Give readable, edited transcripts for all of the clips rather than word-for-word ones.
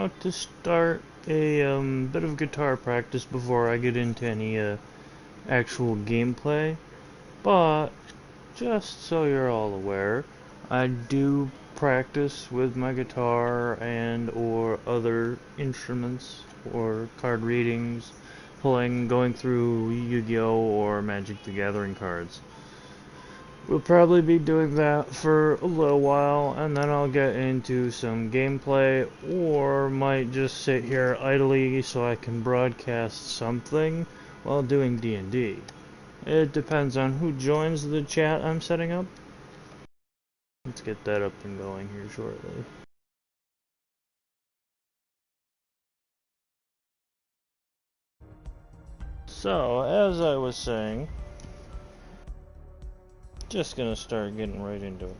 about to start a bit of guitar practice before I get into any actual gameplay, but just so you're all aware, I do practice with my guitar and or other instruments or card readings, going through Yu-Gi-Oh! Or Magic the Gathering cards. We'll probably be doing that for a little while, and then I'll get into some gameplay, or might just sit here idly so I can broadcast something while doing D&D. It depends on who joins the chat I'm setting up. Let's get that up and going here shortly. So, as I was saying, just gonna start getting right into it.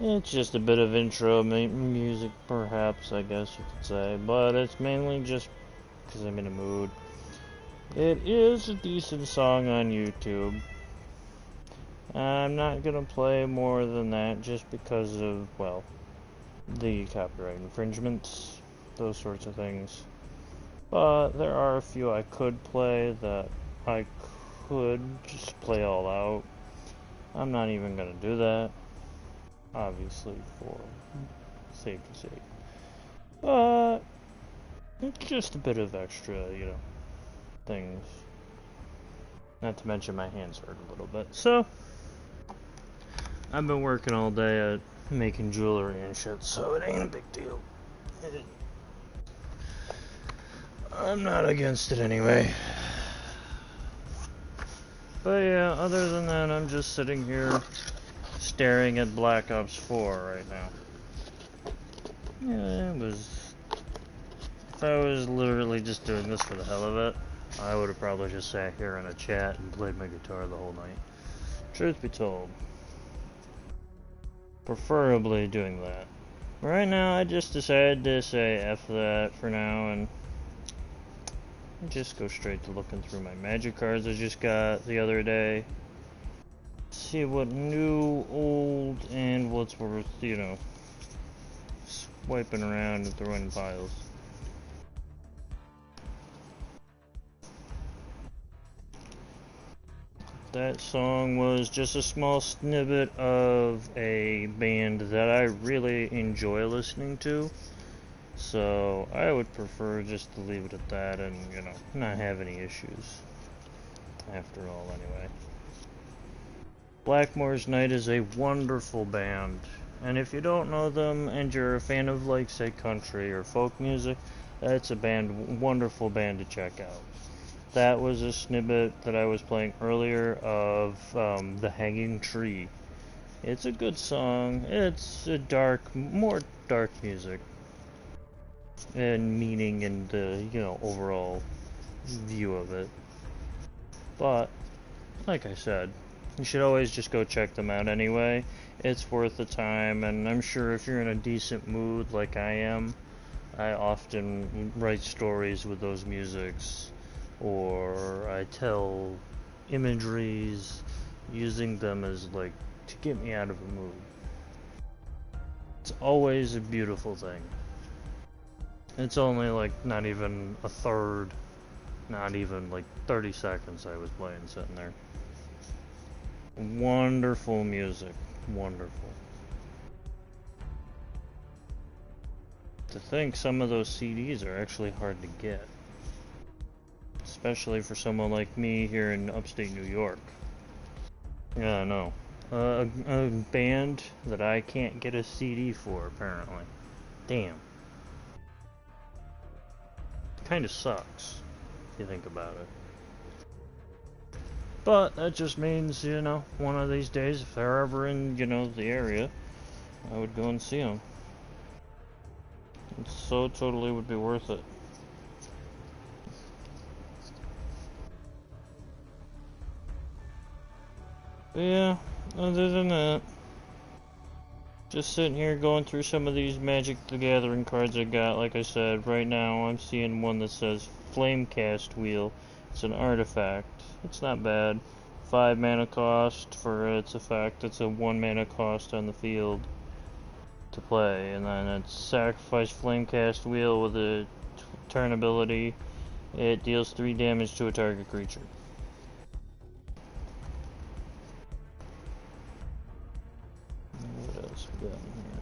It's just a bit of intro music, perhaps, I guess you could say, but it's mainly just because I'm in a mood. It is a decent song on YouTube. I'm not gonna play more than that just because of, well, the copyright infringements, those sorts of things. But there are a few I could play that I could just play all out. I'm not even gonna do that, obviously, for safety's sake. But it's just a bit of extra, things. Not to mention my hands hurt a little bit. So, I've been working all day at making jewelry and shit, so it ain't a big deal. I'm not against it anyway. But yeah, other than that, I'm just sitting here staring at Black Ops 4 right now. Yeah, if I was literally just doing this for the hell of it, I would have probably just sat here in a chat and played my guitar the whole night. Truth be told. Preferably doing that. Right now, I just decided to say F that for now and just go straight to looking through my magic cards I just got the other day. See what new, old, and what's worth, swiping around and throwing in piles. That song was just a small snippet of a band that I really enjoy listening to. So I would prefer just to leave it at that and, not have any issues. After all, anyway. Blackmore's Night is a wonderful band. And if you don't know them and you're a fan of, like, say, country or folk music, that's a wonderful band to check out. That was a snippet that I was playing earlier of The Hanging Tree. It's a good song. It's a more dark music and meaning and the, overall view of it. But, like I said, you should always just go check them out anyway. It's worth the time, and I'm sure if you're in a decent mood like I am, I often write stories with those musics, or I tell imageries using them as, like, to get me out of a mood. It's always a beautiful thing. It's only, like, not even a third, not even, like, 30 seconds I was playing, sitting there. Wonderful music. Wonderful. To think some of those CDs are actually hard to get. Especially for someone like me here in upstate New York. Yeah, I know. A band that I can't get a CD for, apparently. Damn. Kinda sucks, if you think about it. But that just means, one of these days, if they're ever in, the area, I would go and see them. So totally would be worth it. But yeah, other than that, just sitting here going through some of these Magic the Gathering cards I got. Like I said, right now I'm seeing one that says Flamecast Wheel. It's an artifact. It's not bad. 5 mana cost for its effect. It's a 1 mana cost on the field to play. And then it's sacrifice Flamecast Wheel with a turn ability. It deals 3 damage to a target creature. What else we got in here?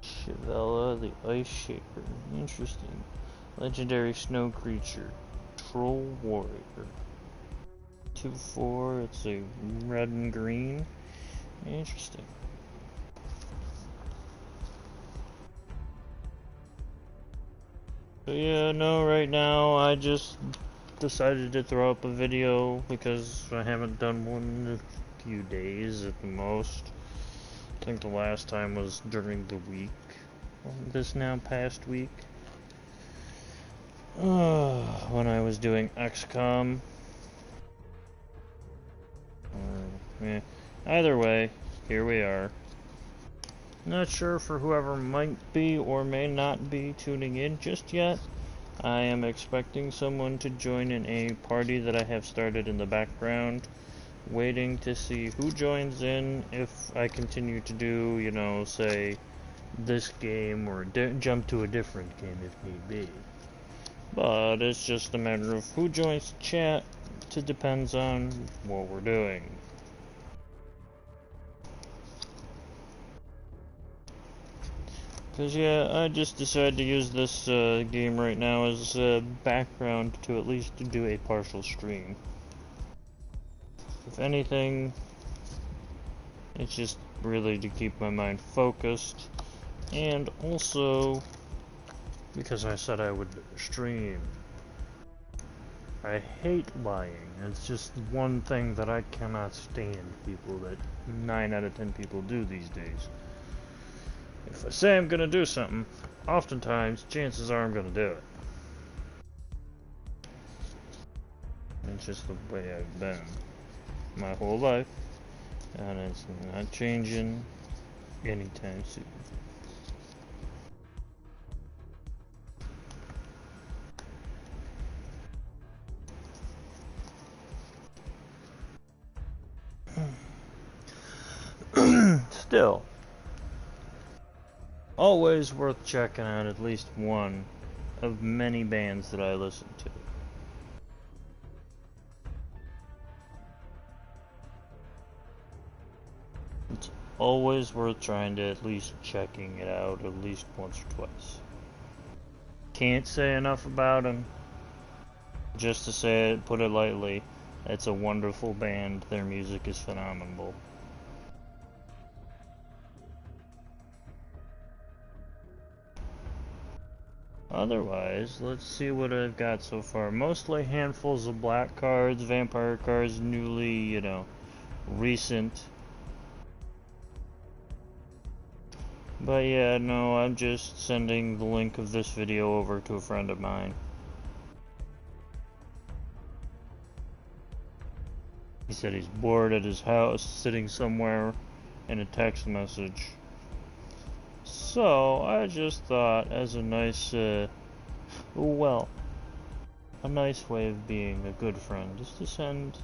Shavella the Ice Shaper. Interesting. Legendary snow creature. Troll Warrior. 2/4. It's a red and green. Interesting. But yeah, no, right now I just decided to throw up a video because I haven't done one in a few days at the most. I think the last time was during the week. This now past week. When I was doing XCOM. Yeah. Either way, here we are. Not sure for whoever might be or may not be tuning in just yet. I am expecting someone to join in a party that I have started in the background. Waiting to see who joins in, if I continue to do, say, this game or jump to a different game if need be. But it's just a matter of who joins the chat. It depends on what we're doing. Because, yeah, I just decided to use this game right now as background to at least do a partial stream. If anything, it's just really to keep my mind focused. And also, because I said I would stream. I hate lying. It's just one thing that I cannot stand people that 9 out of 10 people do these days. If I say I'm gonna do something, oftentimes, chances are I'm gonna do it. It's just the way I've been my whole life, and it's not changing anytime soon. Still, always worth checking out at least one of many bands that I listen to. It's always worth trying to at least checking it out at least once or twice. Can't say enough about them. Just to say it, put it lightly, it's a wonderful band. Their music is phenomenal. Otherwise, let's see what I've got so far. Mostly handfuls of black cards, vampire cards, newly, recent. But yeah, no, I'm just sending the link of this video over to a friend of mine. He said he's bored at his house, sitting somewhere in a text message. So, I just thought, as a nice, well, a nice way of being a good friend is to send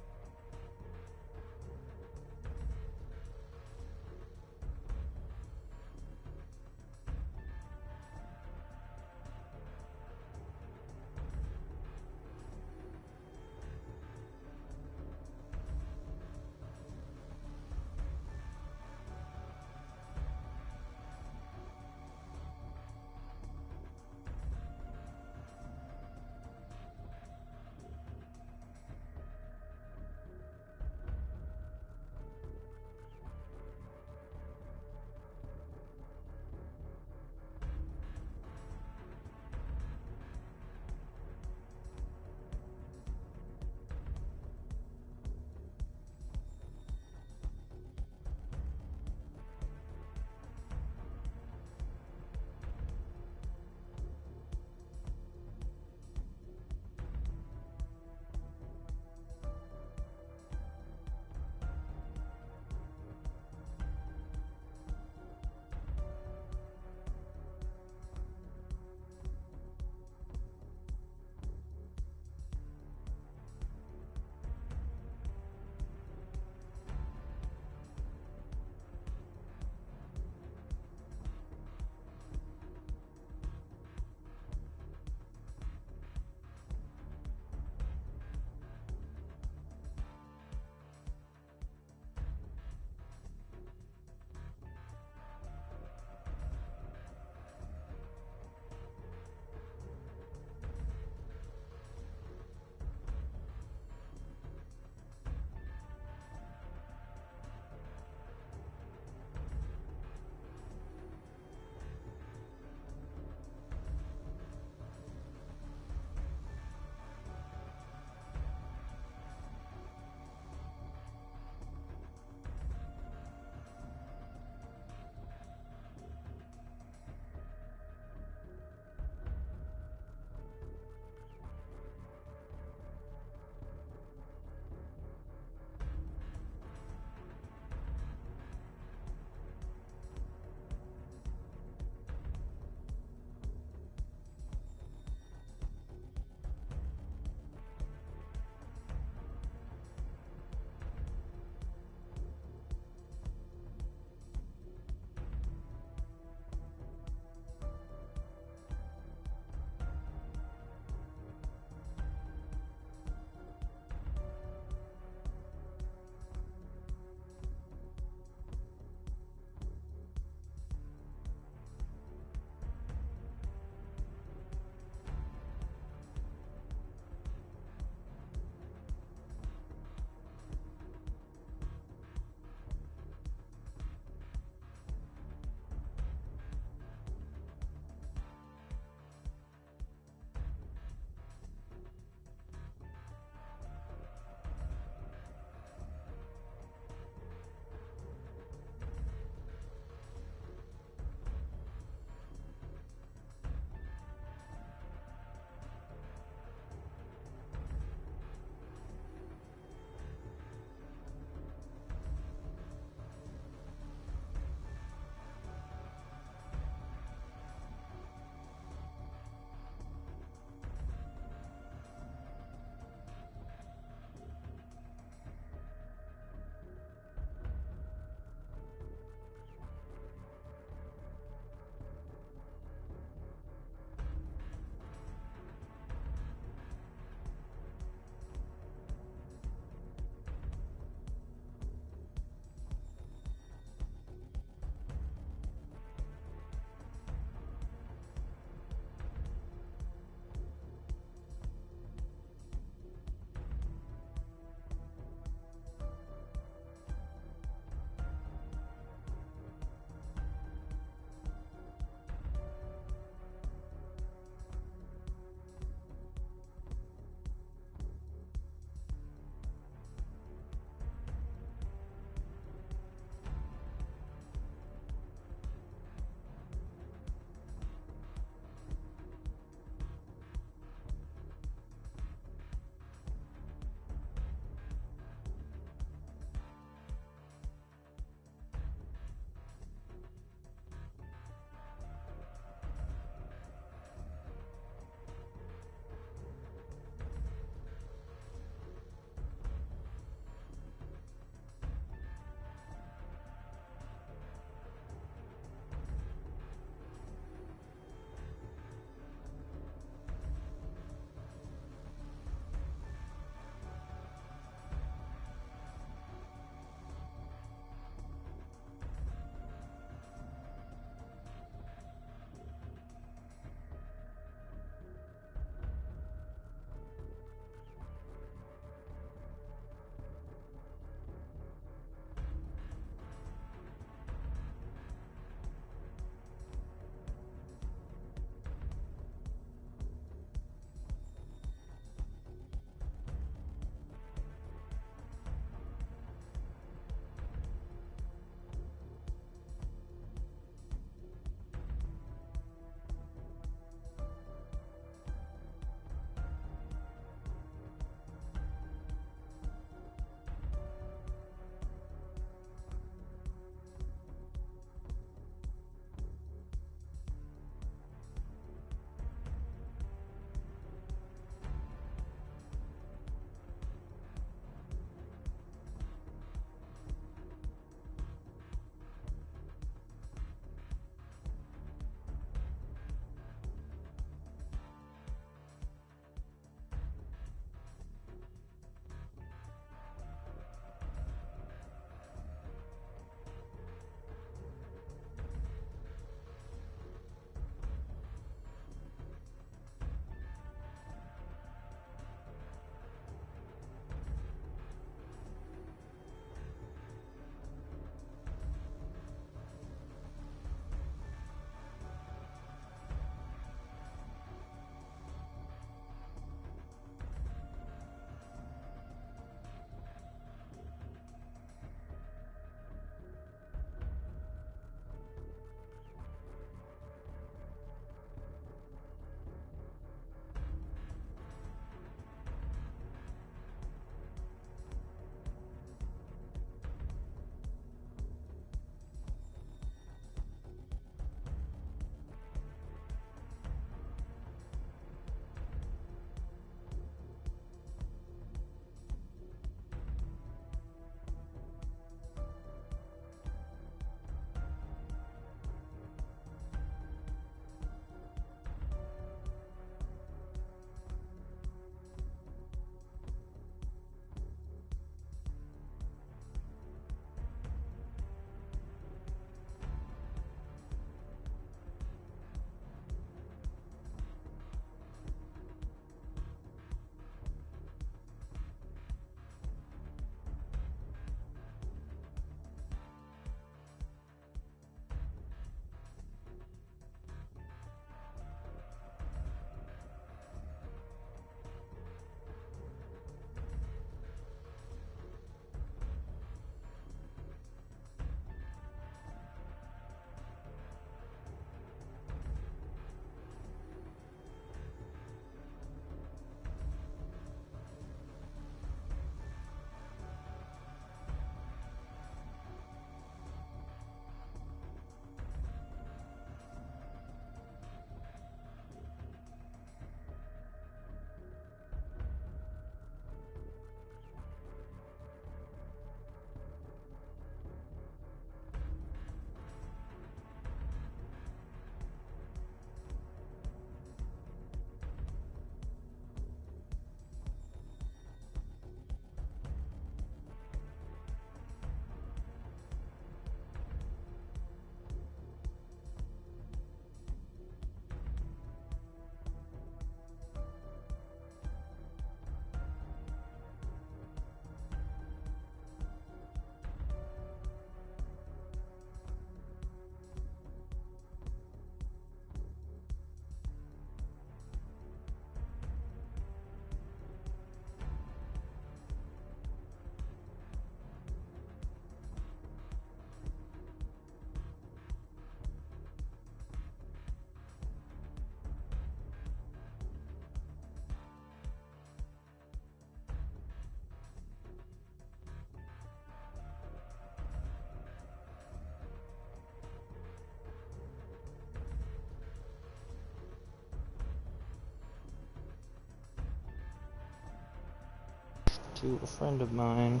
to a friend of mine.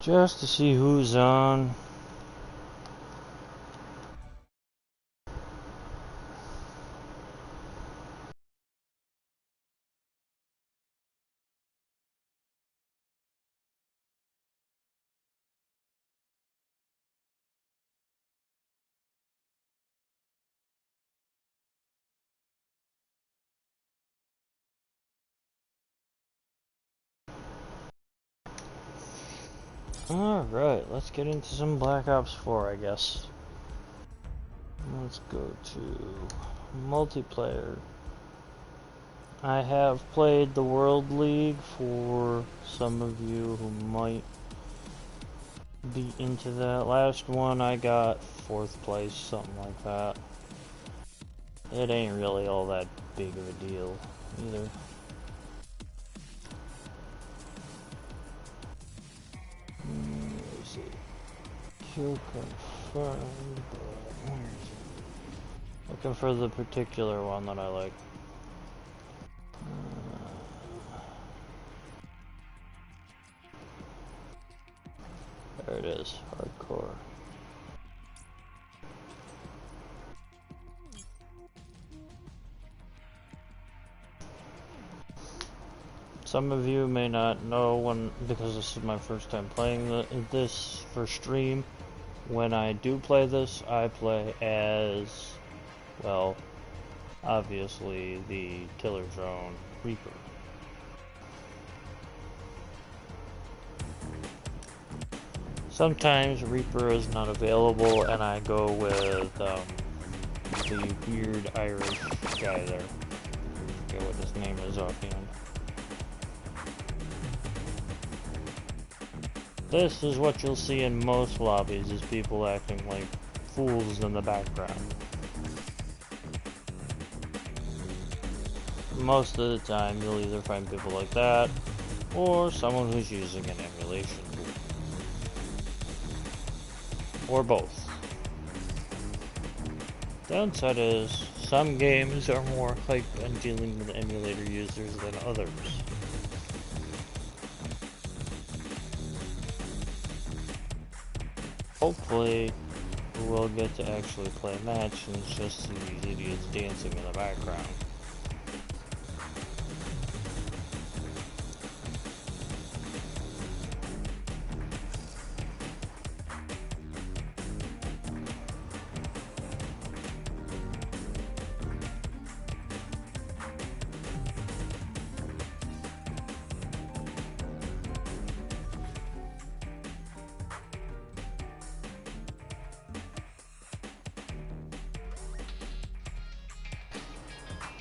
Just to see who's on. Alright, let's get into some Black Ops 4, I guess. Let's go to multiplayer. I have played the World League for some of you who might be into that. Last one I got 4th place, something like that. It ain't really all that big of a deal either. Let's see. Kill confirmed, but where is it? Looking for the particular one that I like. There it is, hardcore. Some of you may not know because this is my first time playing this for stream. When I do play this, I play as, well, obviously the Killer Drone Reaper. Sometimes Reaper is not available and I go with the weird Irish guy there. I forget what his name is offhand. This is what you'll see in most lobbies, is people acting like fools in the background. Most of the time you'll either find people like that, or someone who's using an emulation tool. Or both. Downside is, some games are more hype on dealing with emulator users than others. Hopefully, we'll get to actually play a match and it's just these idiots dancing in the background.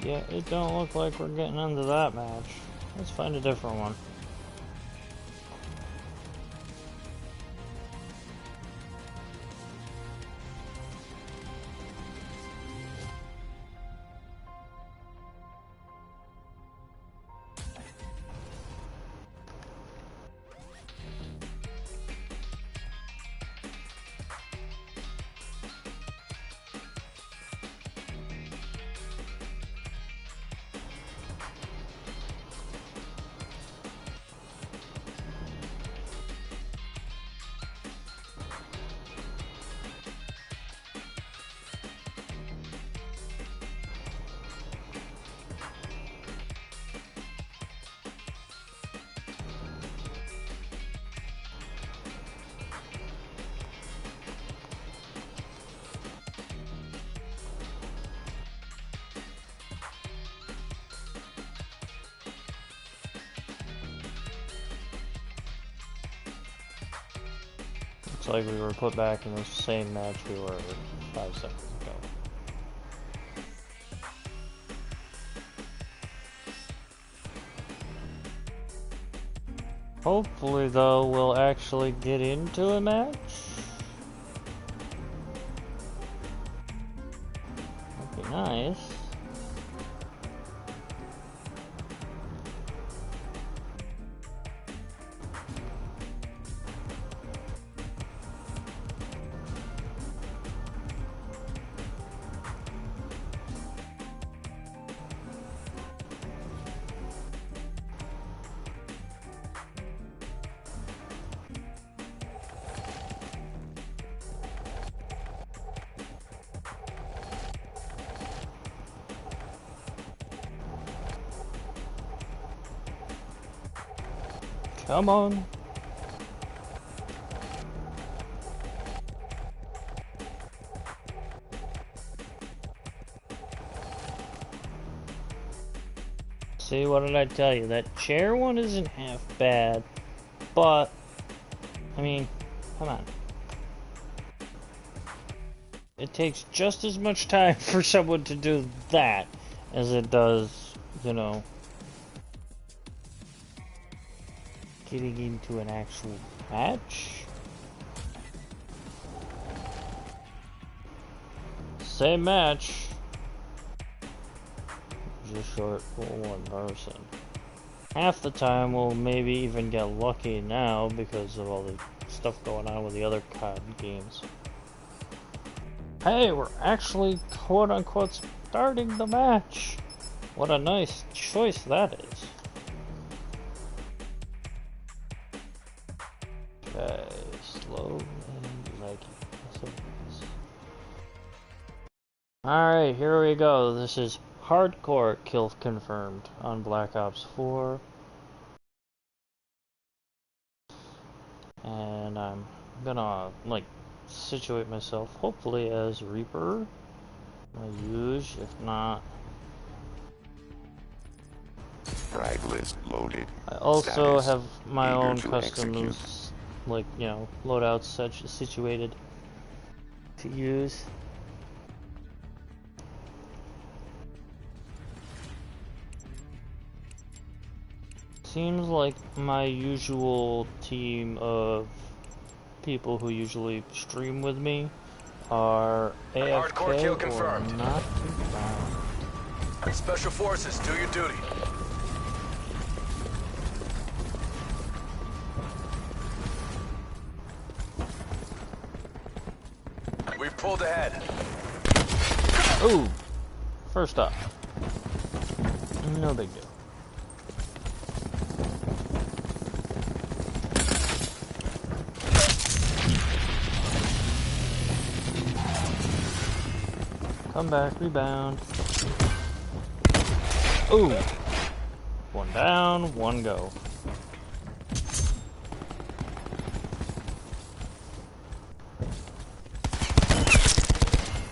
Yeah, it don't look like we're getting into that match. Let's find a different one. Looks like we were put back in the same match we were 5 seconds ago. Hopefully, though, we'll actually get into a match. That'd be nice. Come on. See, what did I tell you? That chair one isn't half bad, but, I mean, come on. It takes just as much time for someone to do that as it does, you know, getting into an actual match. Same match. Just short for one person. Half the time we'll maybe even get lucky now because of all the stuff going on with the other COD games. Hey, we're actually quote-unquote starting the match. What a nice choice that is. Okay, slow and leggy. Alright, here we go. This is hardcore kill confirmed on Black Ops 4. And I'm gonna, like, situate myself, hopefully as Reaper. I use, if not. Frag list loaded. I also Status, have my eager own to customs, execute. like, you know, loadouts such situated to use. Seems like my usual team of people who usually stream with me are AFK Hardcore kill or confirmed. not found. Special forces, do your duty. We've pulled ahead. Ooh! First off. No big deal. Come back, rebound. Ooh! One down, one go.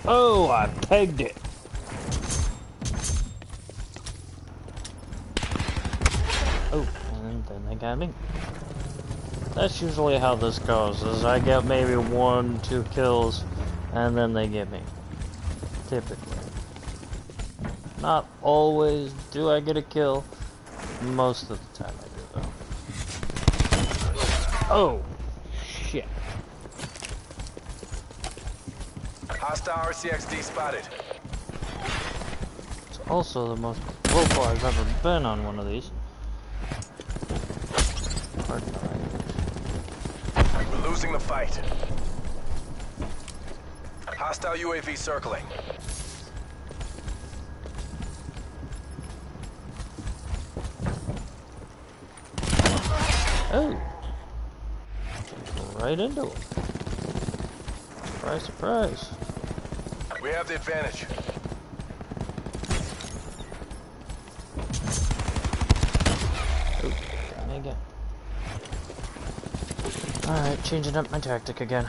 Oh, I pegged it. Oh, and then they got me. That's usually how this goes, is I get maybe 1-2 kills, and then they get me. Typically. Not always do I get a kill. Most of the time I do, though. Oh! Shit. Hostile RCXD spotted. It's also the most local I've ever been on one of these. Pardon my language. We're losing the fight. Hostile UAV circling. Oh! Right into him. Surprise, surprise. We have the advantage. Oh, got me again. Alright, changing up my tactic again.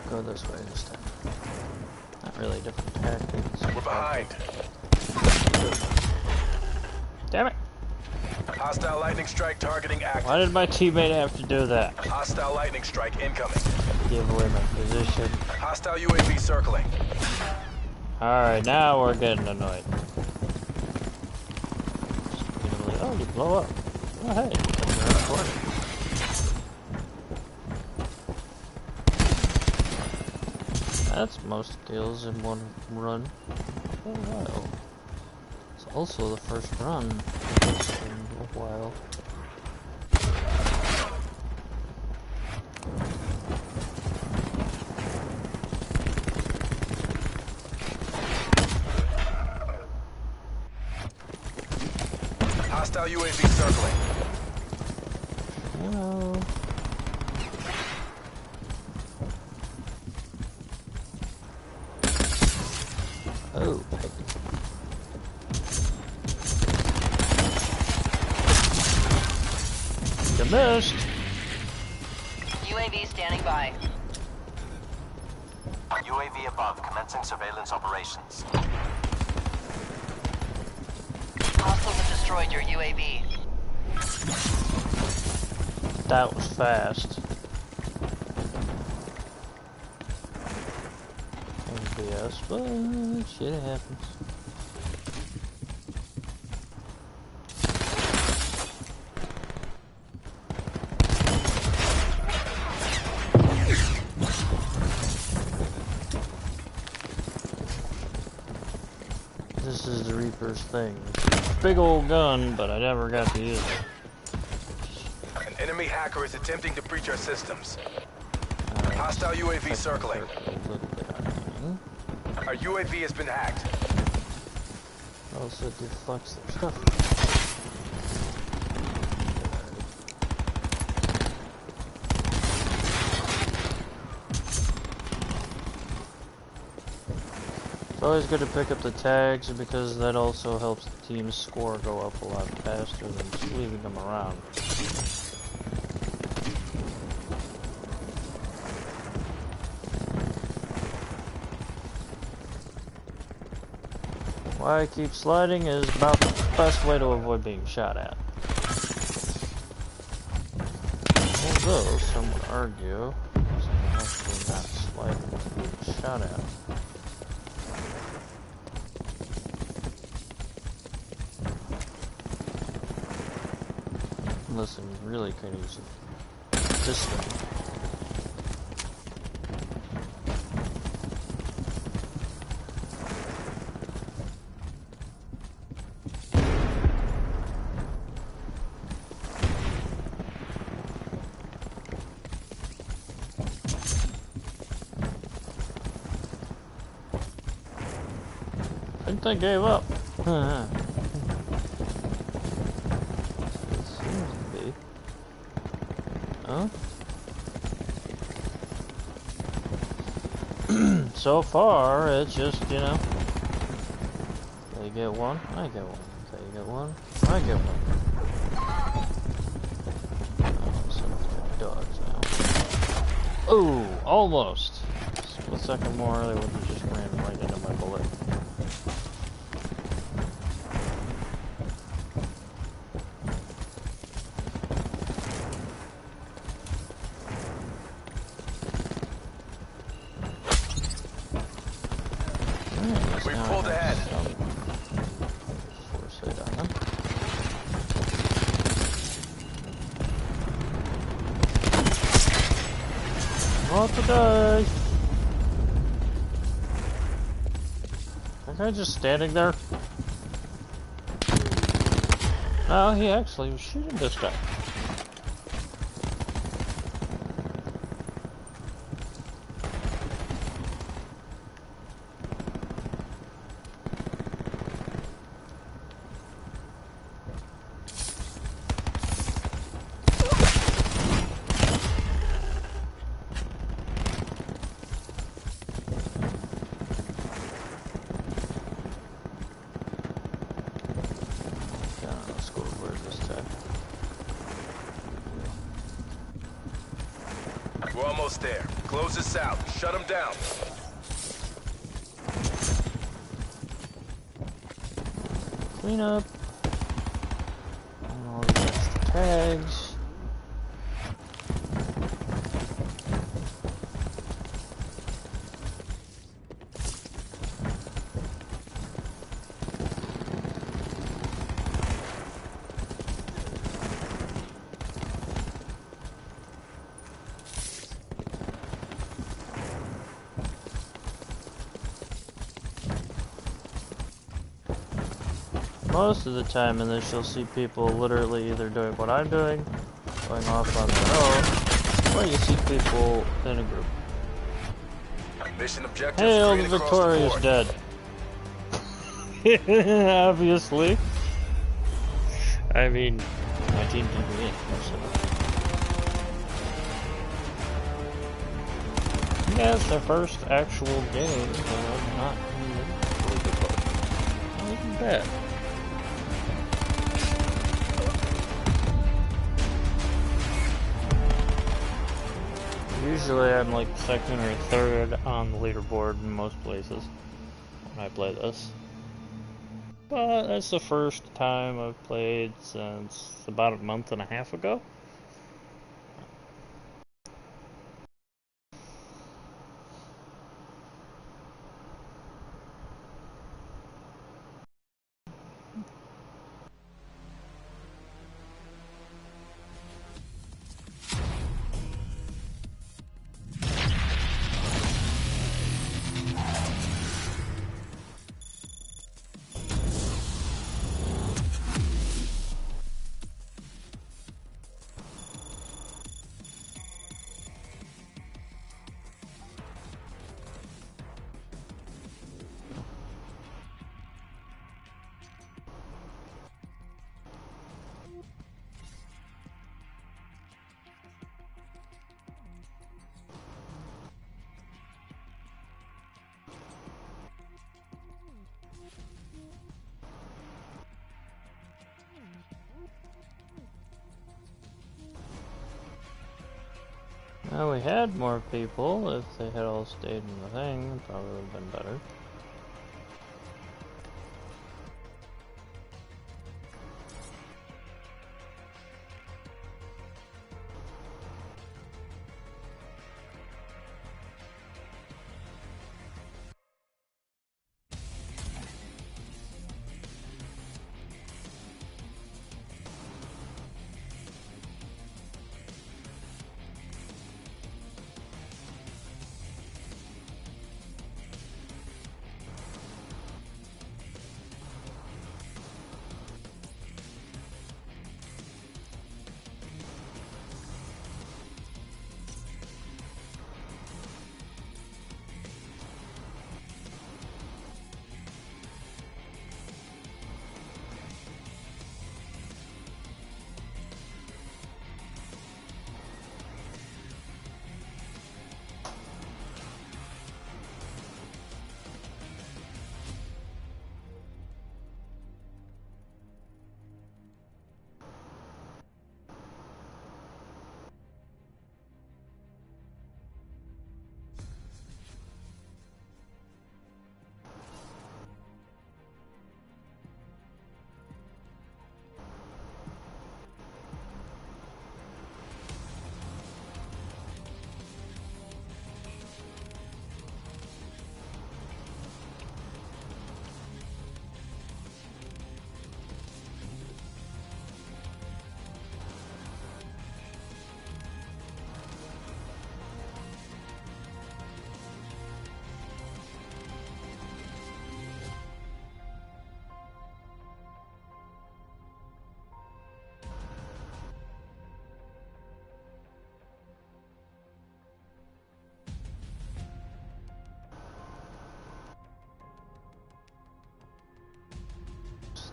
Go this way this time. Not really different tactics. We're behind. Damn it! Hostile lightning strike targeting active. Why did my teammate have to do that? Hostile lightning strike incoming. Give away my position. Hostile UAV circling. Alright, now we're getting annoyed. Oh, you blow up. Oh, hey. That's recording. That's most kills in one run. Oh, wow. It's also the first run in a while. Hostile UAV circling. Hello. Oh, missed. UAV standing by. UAV above, commencing surveillance operations. Hostiles have destroyed your UAV. That was fast. MBS, but shit happens. This is the Reaper's thing. Big old gun, but I never got to use it. An enemy hacker is attempting to breach our systems. Hostile UAV circling. Our UAV has been hacked. Also deflects their stuff. It's always good to pick up the tags because that also helps the team's score go up a lot faster than just leaving them around. Why I keep sliding is about the best way to avoid being shot at. Although, some would argue, it's actually not sliding, it's being shot at. Listen, you really could use this thing. I think they gave up. Huh? So far, it's just, you know, they get one, I get one. They get one, I get one. Oh, so dogs now. Ooh, almost. Split second more, they would have just ran right into my bullet. We pulled ahead. Foresight on them. Roll the dice. That guy just standing there. No, he actually was shooting this guy. We're almost there. Close this out. Shut them down. Clean up. And all these extra tags. Most of the time in this, you'll see people literally either doing what I'm doing, going off on their own, or you see people in a group. Mission objectives. Hail, the green across the Victoria's board. dead. Obviously. I mean, my team didn't win, so. Yeah, it's their first actual game, so not really good part. Not even bad. Usually I'm like second or third on the leaderboard in most places when I play this. But that's the first time I've played since about a month and a half ago. Now we had more people. If they had all stayed in the thing, it probably would have been better.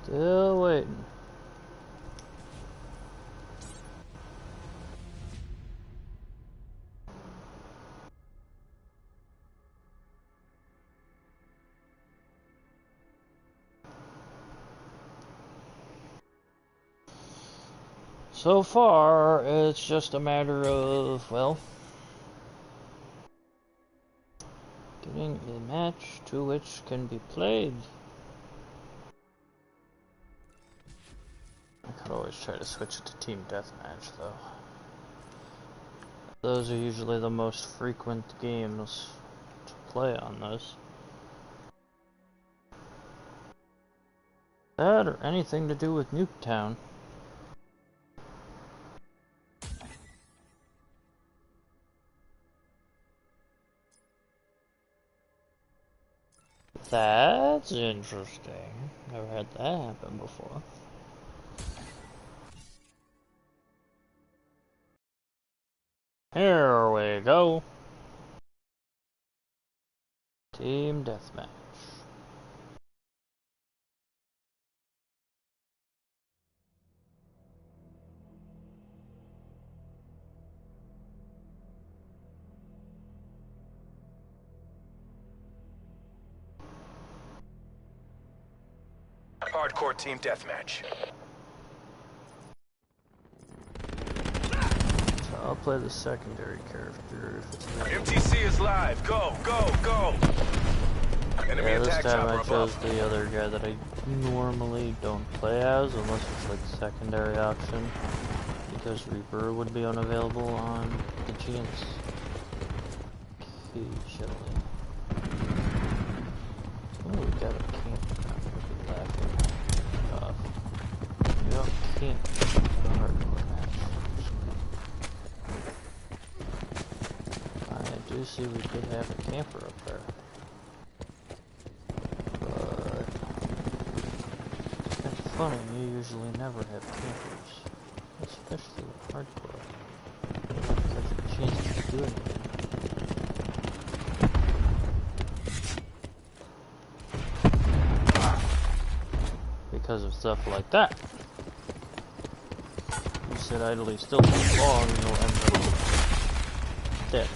Still waiting. So far, it's just a matter of, well, getting a match to which can be played. I could always try to switch it to Team Deathmatch, though. Those are usually the most frequent games to play on this. That or anything to do with Nuketown. That's interesting. Never had that happen before. Here we go. Team Deathmatch. Hardcore team deathmatch. I'll play the secondary character if it's available. MTC is live. Go, go, go. Enemy Yeah, this attack time chopper I chose above. the other guy that I normally don't play as, unless it's like the secondary option, because Reaper would be unavailable on the chance occasionally. Oh, we got a camp. Laughing off. You don't camp in a hardcore match. I do see we could have a camper up there. But it's kind of funny, you usually never have campers. Especially with hardcore. You don't have a chance to do anything. Because of stuff like that. You sit idly still too long and you'll end up dead.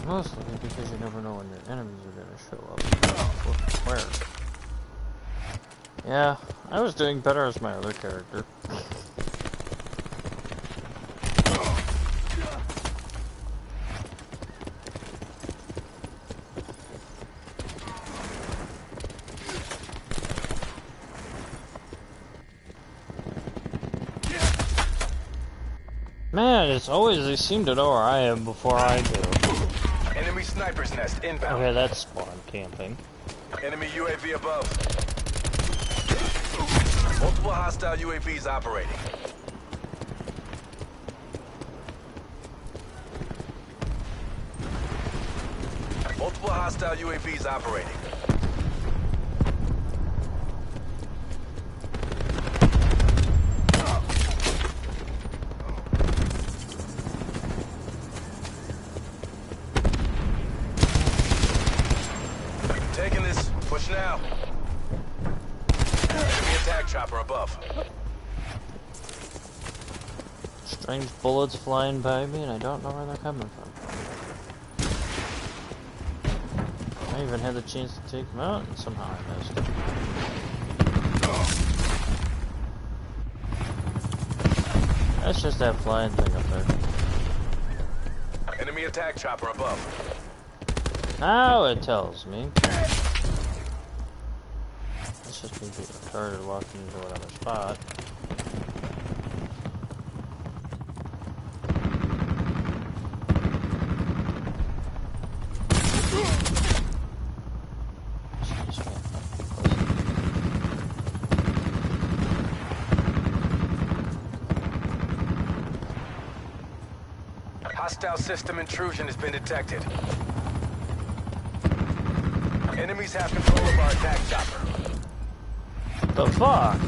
Mostly because you never know when your enemies are gonna show up. Or where. Yeah, I was doing better as my other character. Man, it's always they seem to know where I am before I do. Enemy sniper's nest inbound. Okay, that's spawn camping. Enemy UAV above. Multiple hostile UAVs operating. Multiple hostile UAVs operating. Taking this. Push now. Enemy attack chopper above. Strange bullets flying by me and I don't know where they're coming from. I even had the chance to take them out and somehow I missed. That's just that flying thing up there. Enemy attack chopper above. Now it tells me. It's just me being retarded walking into another spot. Hostile system intrusion has been detected. Enemies have control of our attack chopper. The fuck?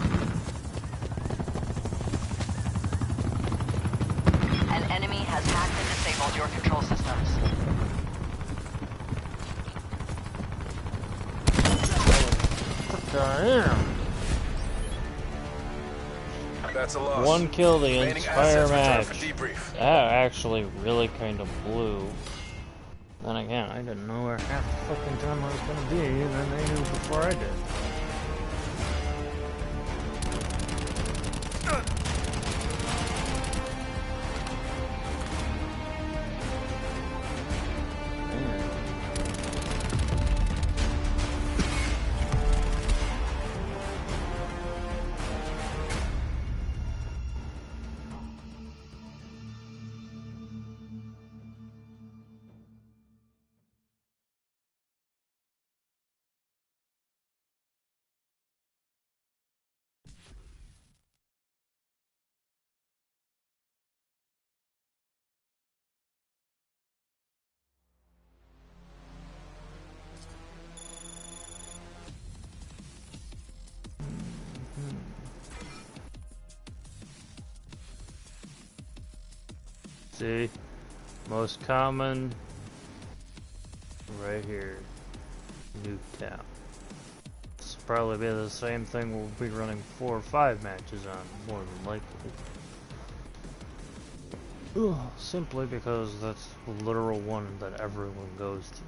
An enemy has hacked and disabled your control systems. Damn. That's a loss. One kill the Remaining entire assets return match. for debrief. That actually really kind of blew. Then again, I didn't know where half the fucking time I was gonna be, and then they knew before I did. See, most common, right here, Nuketown. This will probably be the same thing we'll be running 4 or 5 matches on, more than likely. Ugh, simply because that's the literal one that everyone goes to.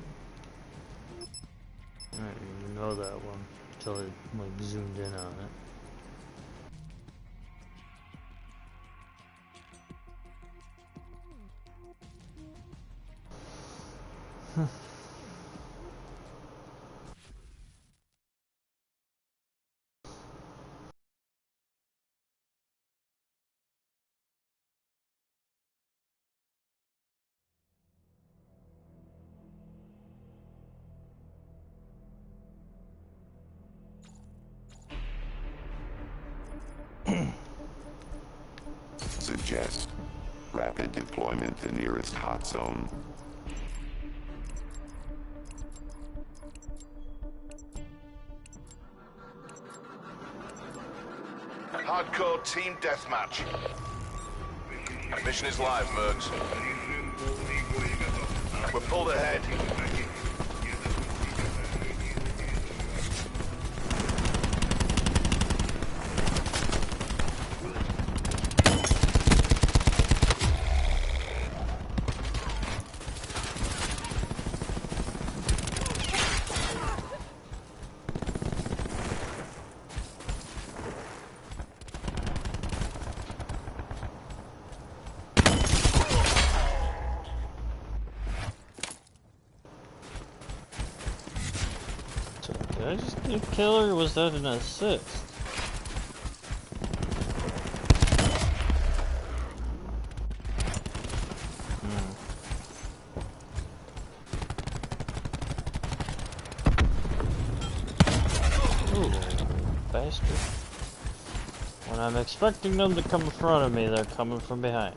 I didn't even know that one until I like zoomed in on it. Suggest rapid deployment to nearest hot zone. Hardcore team deathmatch. Mission is live, Mercs. We're pulled ahead. Did I just get a kill or was that an assist? Ooh, bastard. When I'm expecting them to come in front of me, they're coming from behind.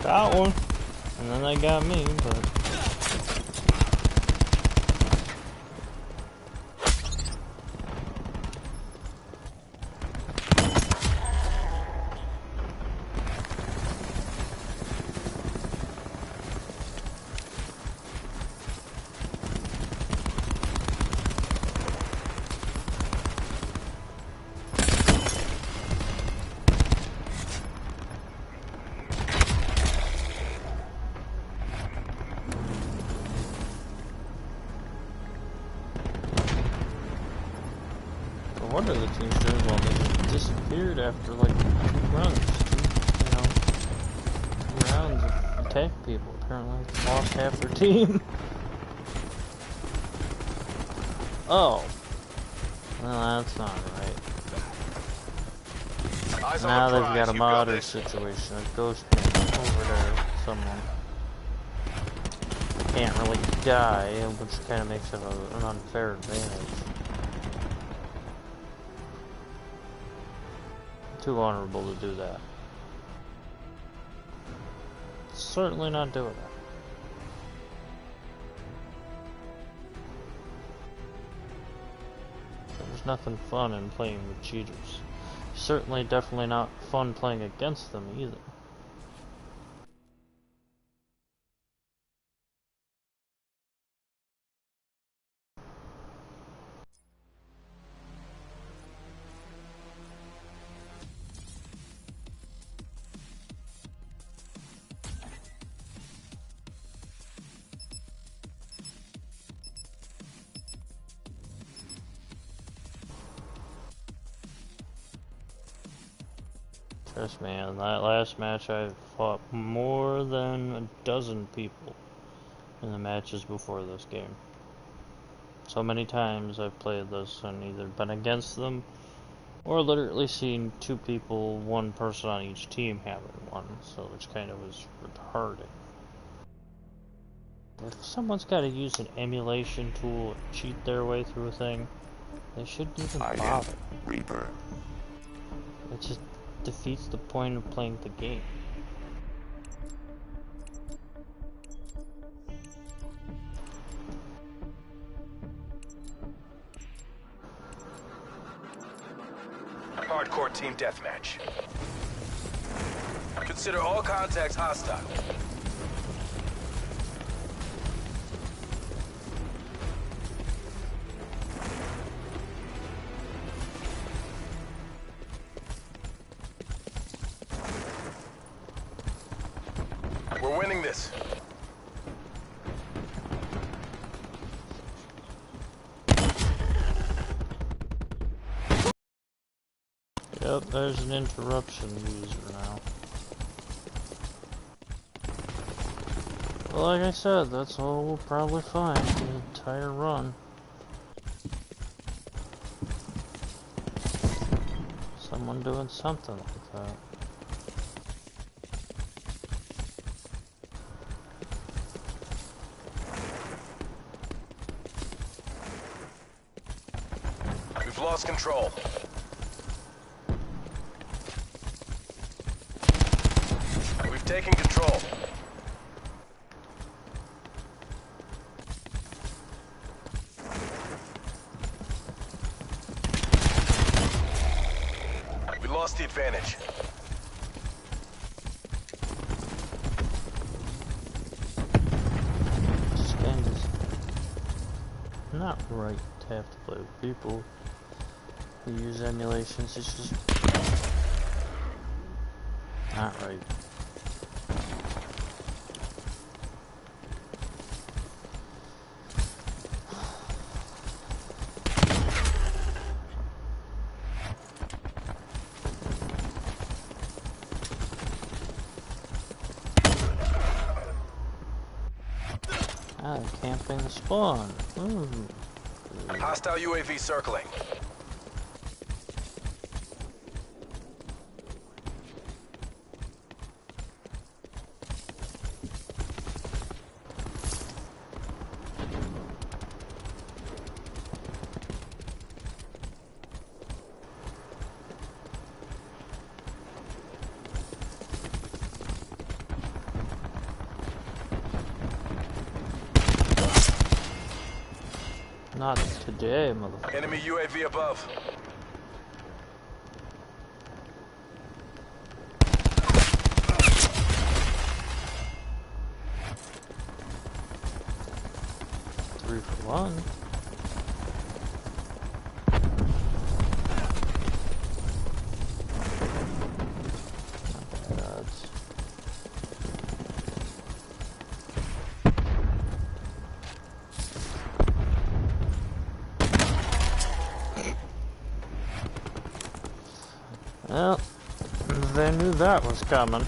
Got one. And then they got me, but... One of the teams did well, they disappeared after like 2 runs. Two rounds of attack people. Apparently lost half their team. Oh. Well, that's not right. Eyes Now on the they've prize. got a You've got modder this. situation. A ghost man over there, someone. Can't really die, which kind of makes it an unfair advantage. Too honorable to do that. Certainly not doing that. There's nothing fun in playing with cheaters. Certainly, definitely not fun playing against them either. Trust me, in that last match I fought more than a dozen people in the matches before this game. So many times I've played this and either been against them or literally seen two people, one person on each team having one, so which kind of was retarded. If someone's got to use an emulation tool and cheat their way through a thing, they shouldn't even I am bother. Reaper. It just defeats the point of playing the game. Hardcore team deathmatch. Consider all contacts hostile. We're winning this. Yep, there's an interruption user now. Well, like I said, that's all we'll probably find the entire run. Someone doing something like that. We've lost control. We've taken control. We lost the advantage. This game is not right to have to play with people who use emulations. It's just not right. Ah, camping the spawn. Ooh. Hostile UAV circling. Not today, motherfucker. Enemy UAV above. Three for one. Not bad odds. Well, they knew that was coming.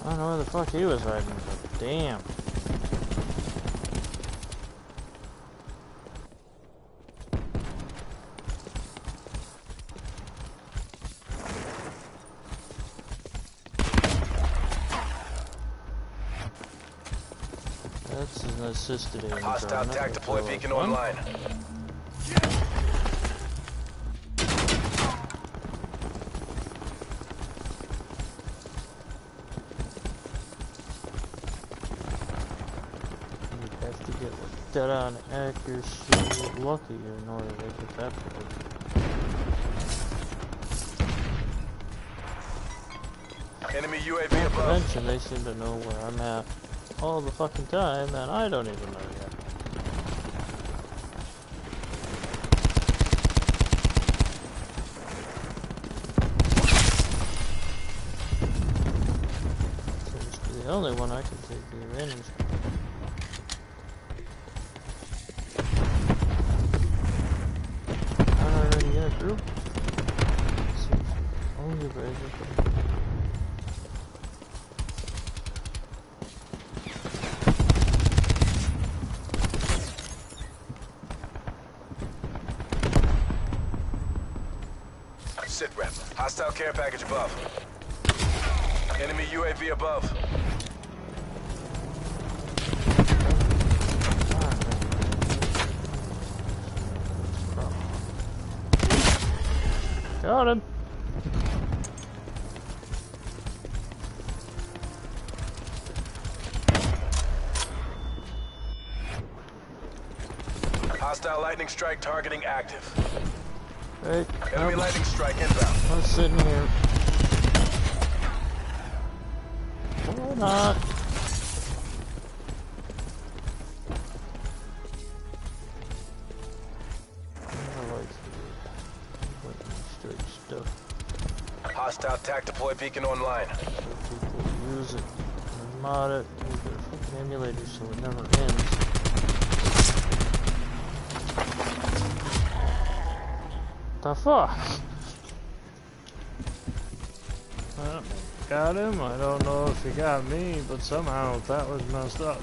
I don't know where the fuck he was hiding, but damn. That's an assisted aim. Hostile TAC deploy beacon online. You have to get like dead on accuracy lucky in order to get that point. Enemy UAV above. Convention, they seem to know where I'm at all the fucking time, and I don't even know yet. only one I can take the advantage of. I'm already in a group. Only very good. Sit rep. Hostile care package above. Enemy UAV above. Got him. Hostile lightning strike targeting active. Hey, Enemy lightning strike inbound. I'm sitting here. Why not? I like lightning strike stuff. Hostile TAC deploy beacon online. So people use it and mod it with their fucking emulator so it never ends. The fuck? Got him. I don't know if he got me, but somehow that was messed up.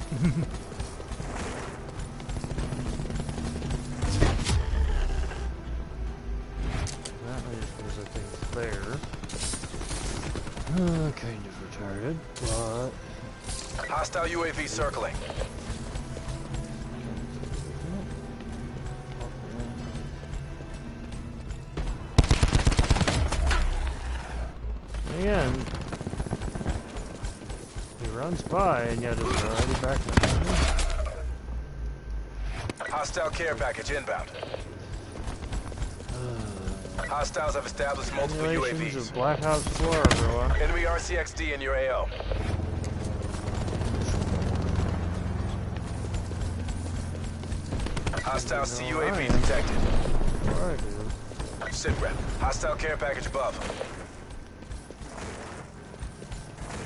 That is a thing there. Kind of retarded, but Hostile UAV circling. again, he runs by and yet is already back in the corner. Hostile care package inbound. Hostiles have established multiple Simulations UAVs. of Black Ops 4, everyone. Enemy RCXD in your AO. Hostile CUAV detected. Alright, dude. Sit rep. Hostile care package above.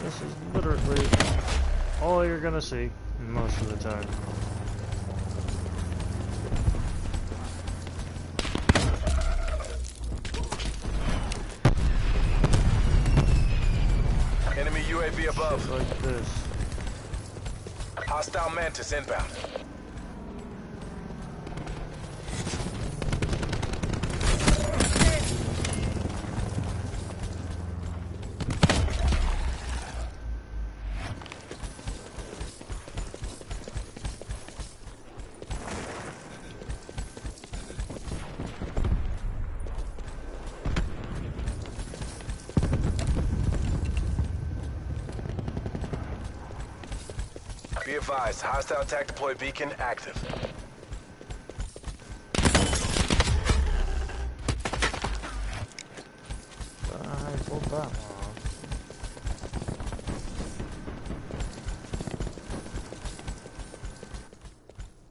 This is literally all you're gonna see most of the time. Enemy UAV above. Shit like this. Hostile Mantis inbound. Be advised, hostile attack deploy beacon active. I pulled that one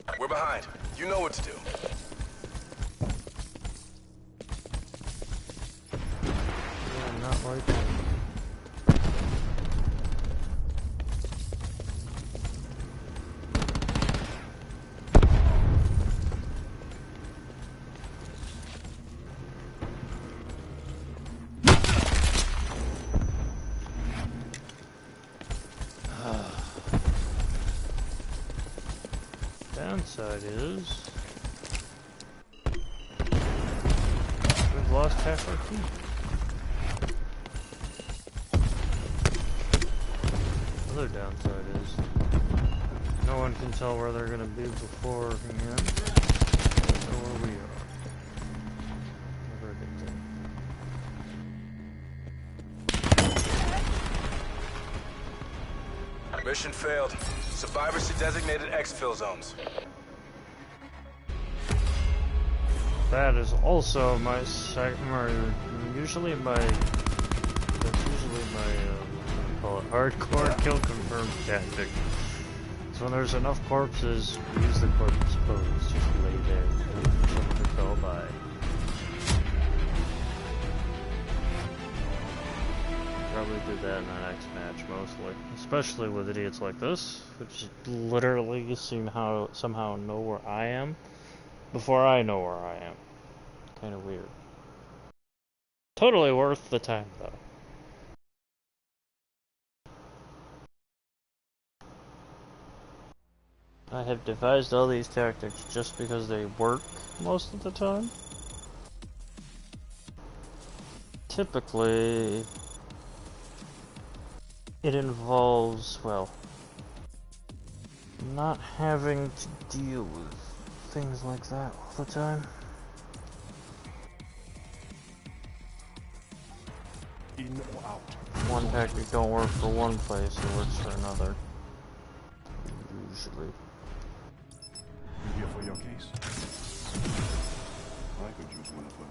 off. We're behind. You know what to do. Yeah, not like that. Downside is we've lost half our team. Other downside is no one can tell where they're gonna be beforehand or where we are. Never a good thing. Mission failed. Survivors to designated exfil zones. That is also my usually my what do you call it, hardcore kill confirmed tactic. So when there's enough corpses, use the corpse pose, just lay there and wait for someone to go by. probably do that in the next match, mostly. Especially with idiots like this, which literally somehow know where I am before I know where I am. Kind of weird. Totally worth the time, though. I have devised all these tactics just because they work most of the time. Typically, it involves, well, not having to deal with things like that all the time. In or out. One tactic don't work for one place, it works for another. Usually. You here for your case? I could use one of those.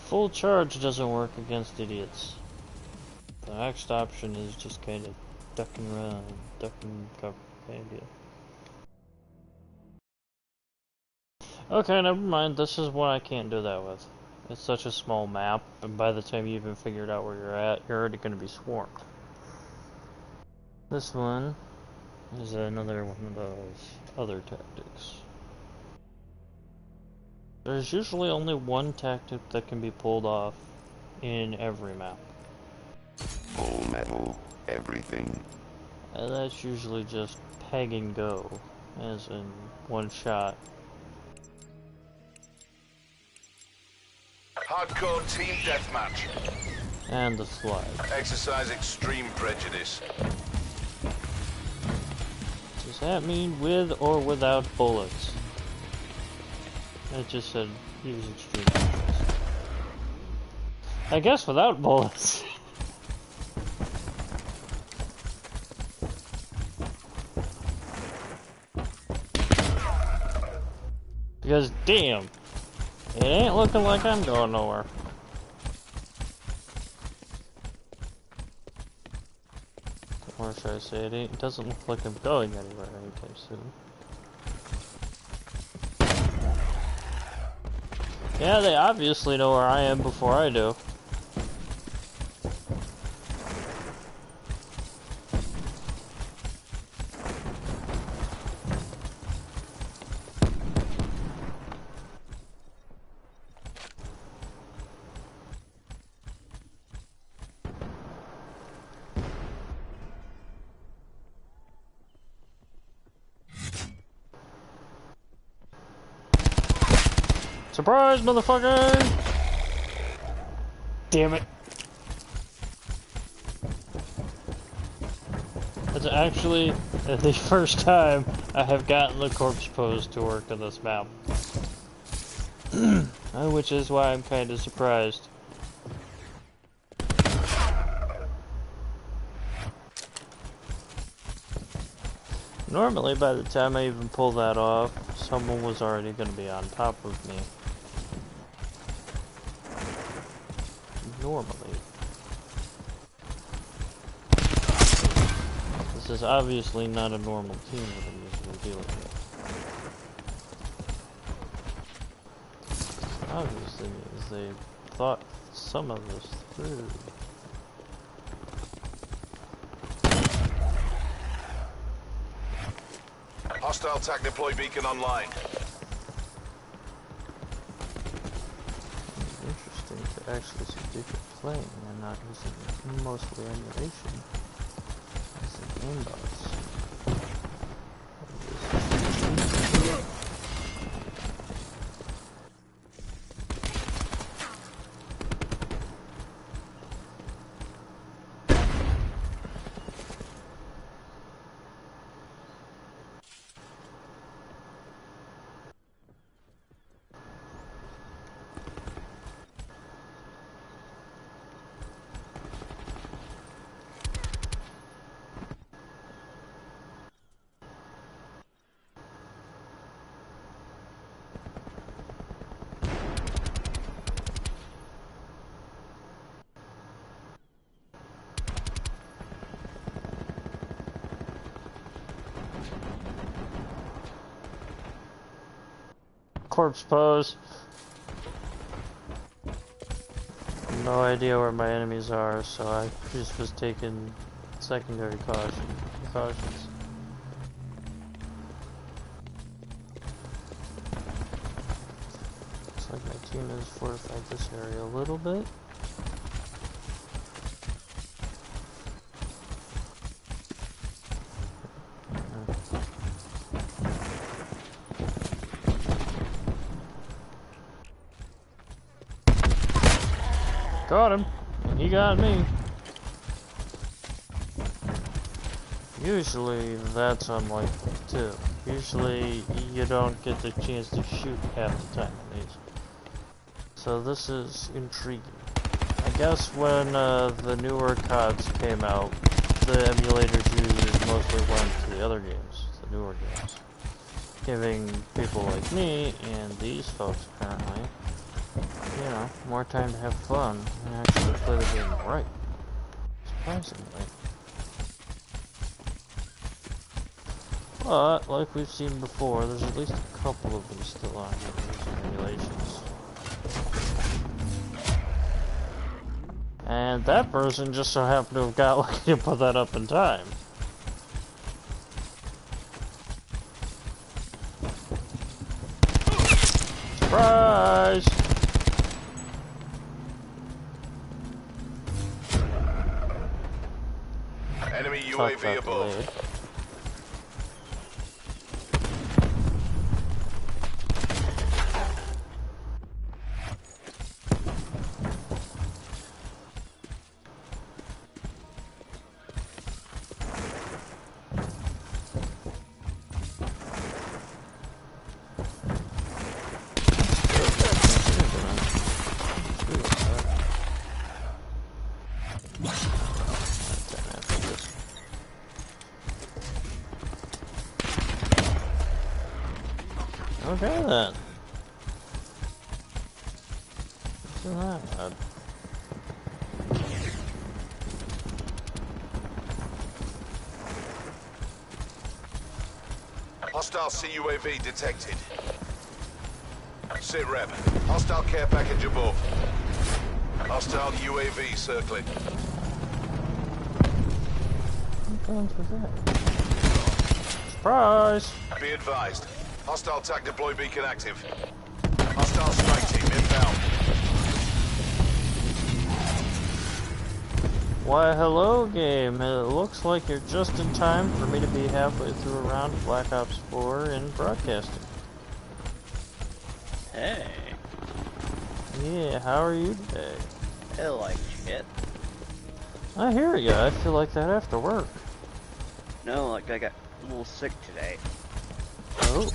Full charge doesn't work against idiots. The next option is just kind of duck and run, duck and cover kind of deal. Okay, never mind. This is what I can't do that with. It's such a small map, and by the time you even figured out where you're at, you're already going to be swarmed. This one is another one of those other tactics. There's usually only one tactic that can be pulled off in every map. Full metal, everything. And that's usually just peg and go, as in one shot. Hardcore team deathmatch. And the slide. Exercise extreme prejudice. Does that mean with or without bullets? It just said use extreme prejudice. I guess without bullets. Because damn, it ain't looking like I'm going nowhere. Or should I say it doesn't look like I'm going anywhere anytime soon. Yeah, they obviously know where I am before I do. Surprise, motherfucker! Damn it. That's actually the first time I have gotten the corpse pose to work on this map. Which is why I'm kind of surprised. Normally, by the time I even pull that off, someone was already going to be on top of me. Normally. This is obviously not a normal team that I'm usually dealing with. Obviously means they thought some of this through. Hostile TAC deploy beacon online. Interesting to actually see people playing and not using mostly emulation as an aimbots. Corpse pose. no idea where my enemies are, so I just was taking secondary precautions. Looks like my team has fortified this area a little bit. Got him, and he got me. Usually that's unlikely too. Usually you don't get the chance to shoot half the time in these. So this is intriguing. I guess when the newer CODs came out, the emulators users mostly went to the other games, the newer games. Giving people like me, and these folks apparently, you know, more time to have fun and actually play the game right. Surprisingly. But, like we've seen before, there's at least a couple of them still on here using emulations. And that person just so happened to have got lucky to put that up in time. Surprise! Enemy UAV above. Okay then. What's that? Hostile CUAV detected. Sit rep. Hostile care package above. Hostile UAV circling. What guns was that? Surprise! Be advised. Hostile TAC deploy beacon active. Hostile strike team inbound. Why, hello game. It looks like you're just in time for me to be halfway through a round of Black Ops 4 in broadcasting. Hey. Yeah, how are you today? I like shit. I hear ya. I feel like that after work. No, like I got a little sick today. Oh.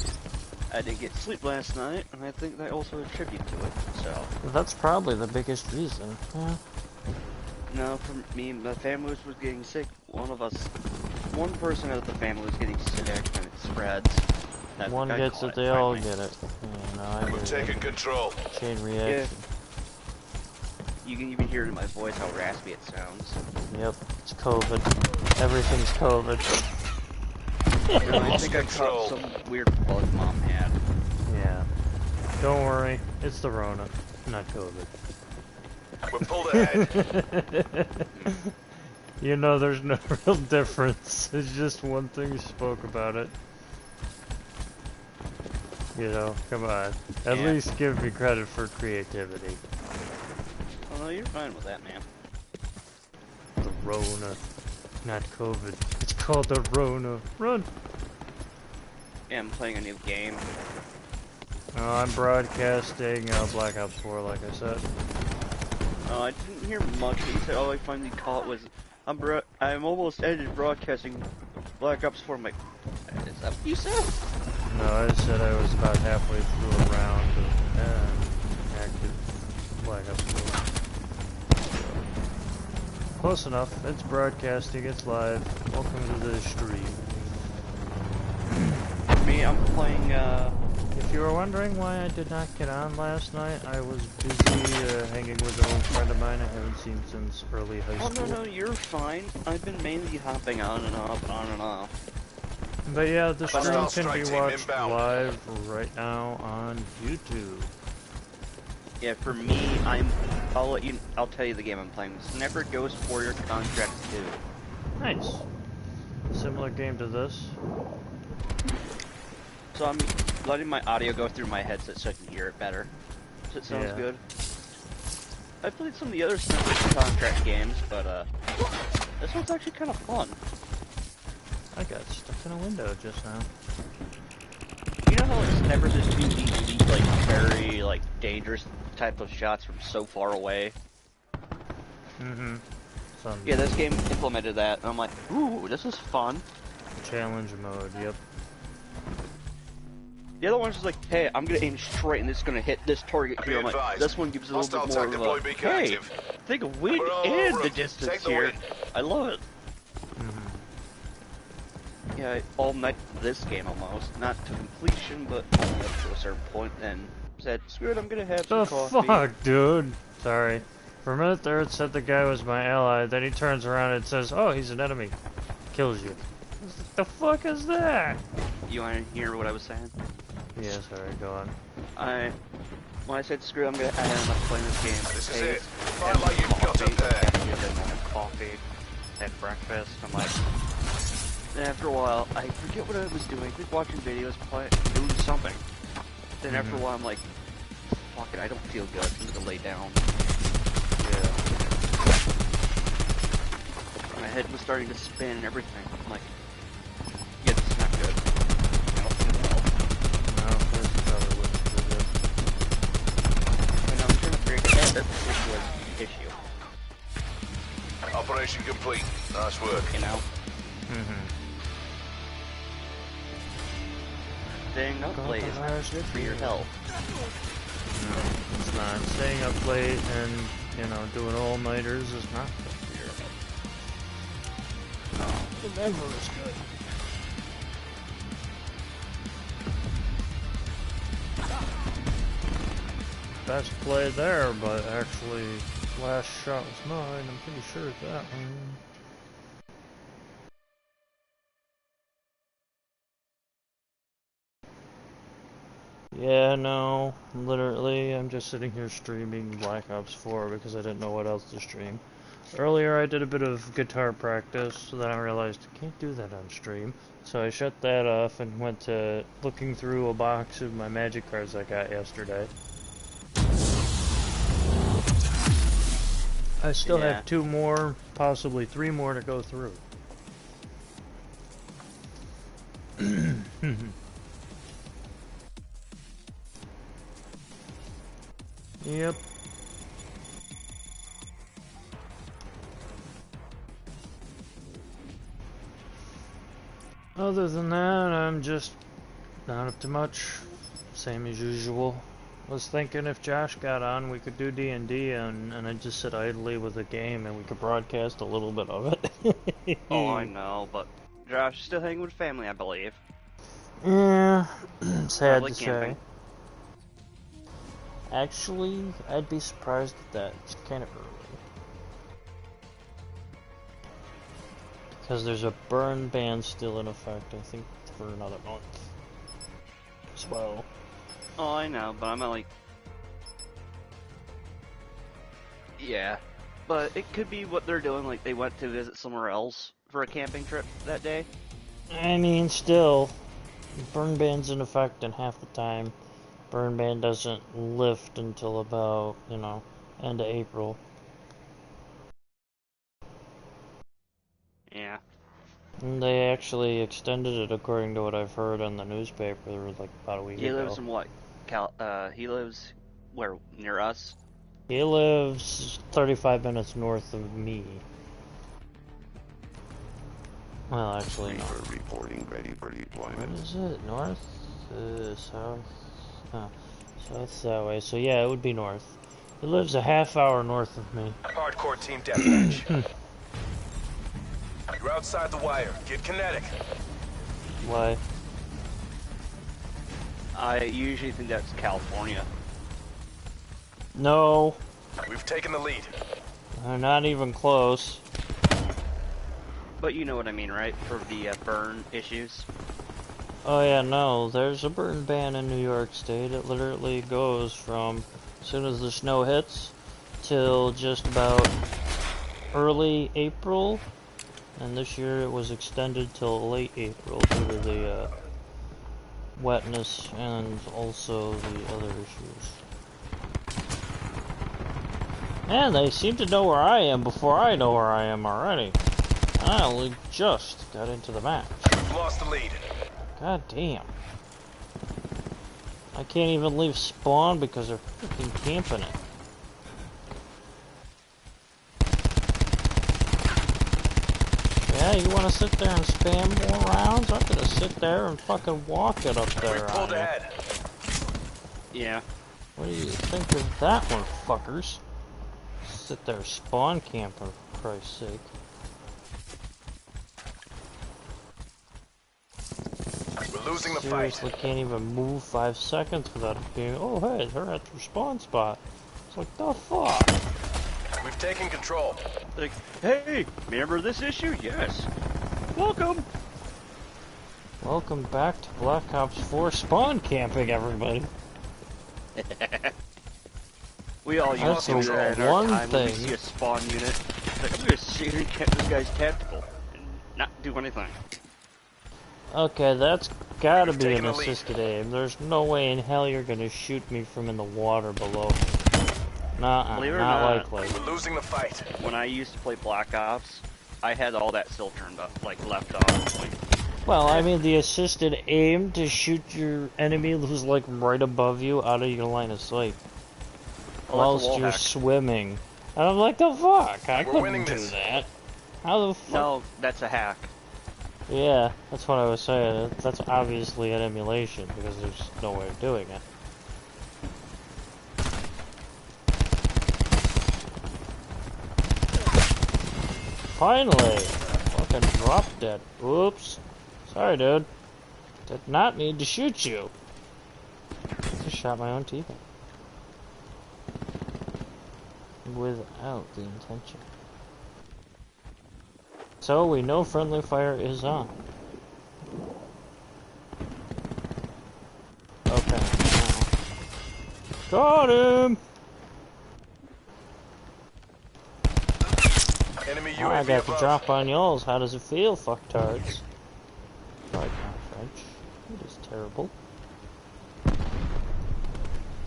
I didn't get sleep last night, and I think that also attributes to it, so. That's probably the biggest reason. Yeah. No, for me, my family was getting sick. One person out of the family was getting sick, and it spreads. One gets it, they all get it. Yeah, no, I We're get taking it. control. Chain reaction. Yeah. You can even hear it in my voice how raspy it sounds. Yep, it's COVID. Everything's COVID. I think I caught some weird bug mom had. Yeah. Don't worry, it's the Rona, not COVID. We're pulled ahead. You know, there's no real difference. It's just one thing you spoke about it. You know, come on. At least give me credit for creativity. Oh, no, you're fine with that, man. The Rona, not COVID. It's called the Rona. Run! Yeah, I'm playing a new game. I'm broadcasting Black Ops 4, like I said. I didn't hear much. He said all I finally caught was I'm almost ended broadcasting Black Ops 4. I'm like, is that what you said? No, I said I was about halfway through a round of active Black Ops 4. Close enough. It's broadcasting. It's live. Welcome to the stream. For me, I'm playing, If you were wondering why I did not get on last night, I was busy hanging with an old friend of mine I haven't seen since early high school. Oh, no, you're fine. I've been mainly hopping on and off, on and off. But yeah, the stream can be Strike team watched inbound. live right now on YouTube. Yeah, for me, I'll tell you the game I'm playing. Sniper Ghost Warrior Contract 2. Nice. Similar game to this. So I'm letting my audio go through my headset so I can hear it better. So it sounds good. I played some of the other Sniper Contract games, but this one's actually kind of fun. I got stuck in a window just now. You know how like snipers is too easy, like very like dangerous type of shots from so far away? Mm-hmm. Yeah, this game implemented that, and I'm like, ooh, this is fun. Challenge mode, yep. The other one's just like, hey, I'm gonna aim straight and it's gonna hit this target here. I'm like, this one gives a little bit more of a, hey, think of wind and the distance here. I love it. Yeah, all night this game almost. Not to completion, but up to a certain point, and said, screw it, I'm gonna have some coffee. The fuck, dude? Sorry. For a minute there it said the guy was my ally, then he turns around and says, oh, he's an enemy. Kills you. What the fuck is that? You wanna hear what I was saying? Yeah, sorry, go on. When I said screw it, I'm not playing this game. This is hey, it. Fight like you've got up there. Have coffee, had breakfast. I'm like, then after a while, I forget what I was doing. Just watching videos, doing something. Then after a while, I'm like, fuck it, I don't feel good. I'm gonna lay down. Yeah. My head was starting to spin and everything. I'm like, yeah, this is not good. I don't feel well. No, this probably wouldn't feel good. And I'm trying to figure out that this was the issue. Operation complete. Nice work. You know? Mm-hmm. Staying up late is not good for your health. No, it's not. Staying up late and, you know, doing all-nighters is not good for your health. No, it never is good. Best play there, but actually, last shot was mine. I'm pretty sure of that one. Yeah, no, literally, I'm just sitting here streaming Black Ops 4 because I didn't know what else to stream. Earlier I did a bit of guitar practice, so then I realized I can't do that on stream. So I shut that off and went to looking through a box of my magic cards I got yesterday. I still have 2 more, possibly 3 more to go through. Yep. Other than that, I'm just not up to much. Same as usual. Was thinking if Josh got on, we could do D&D and I'd just sit idly with a game and we could broadcast a little bit of it. Oh, I know, but Josh is still hanging with family, I believe. Yeah, sad Probably to camping. say. Actually, I'd be surprised at that. It's kind of early. Because there's a burn ban still in effect, I think, for another month. As well. Oh, I know, but I'm not like... Yeah. But it could be what they're doing, like they went to visit somewhere else for a camping trip that day. I mean, still, burn ban's in effect in half the time. Burn ban doesn't lift until about, you know, end of April. Yeah. And they actually extended it according to what I've heard on the newspaper, like about a week ago. He lives in what? He lives where? Near us? He lives 35 minutes north of me. Well, actually, no. Reaper reporting ready for What deployment. is it? North? South? Huh. South that way. So yeah, it would be north. He lives a half hour north of me. Hardcore team deathmatch. You're outside the wire. Get kinetic. Why? I usually think that's California. No. We've taken the lead. Not even close. But you know what I mean, right? For the burn issues. Oh yeah, no. There's a burn ban in New York State. It literally goes from as soon as the snow hits, till just about early April, and this year it was extended till late April due to the wetness and also the other issues. And they seem to know where I am before I know where I am already. I only just got into the match. Lost the lead. God damn. I can't even leave spawn because they're freaking camping it. Yeah, you wanna sit there and spam more rounds? I'm gonna sit there and fucking walk it up there. We've pulled ahead. Yeah. What do you think of that one, fuckers? Sit there spawn camping, for Christ's sake. We're losing the fight. Seriously, can't even move 5 seconds without it being, oh hey, they're at the spawn spot. It's like, the fuck? We've taken control. Like, hey, remember this issue? Yes. Welcome. Welcome back to Black Ops 4 spawn camping, everybody. We all used to do that in our time when we see a spawn unit. It's like, I'm gonna sit here and catch this guy's tactical and not do anything. Okay, that's gotta be an assisted aim. There's no way in hell you're gonna shoot me from in the water below. Nah, not likely. We're losing the fight. When I used to play Black Ops, I had all that still turned up, like left on. Like, well, I mean, the assisted aim to shoot your enemy who's like right above you out of your line of sight. Whilst you're swimming. And I'm like, the fuck? I couldn't do that. How the fuck? No, that's a hack. Yeah, that's what I was saying. That's obviously an emulation, because there's no way of doing it. Finally! Fucking dropped dead. Oops. Sorry, dude. Did not need to shoot you. Just shot my own teeth without the intention. So we know friendly fire is on. Okay. Got him! Enemy UAV I got above. the drop on y'alls. How does it feel, fucktards? Like my French. It is terrible.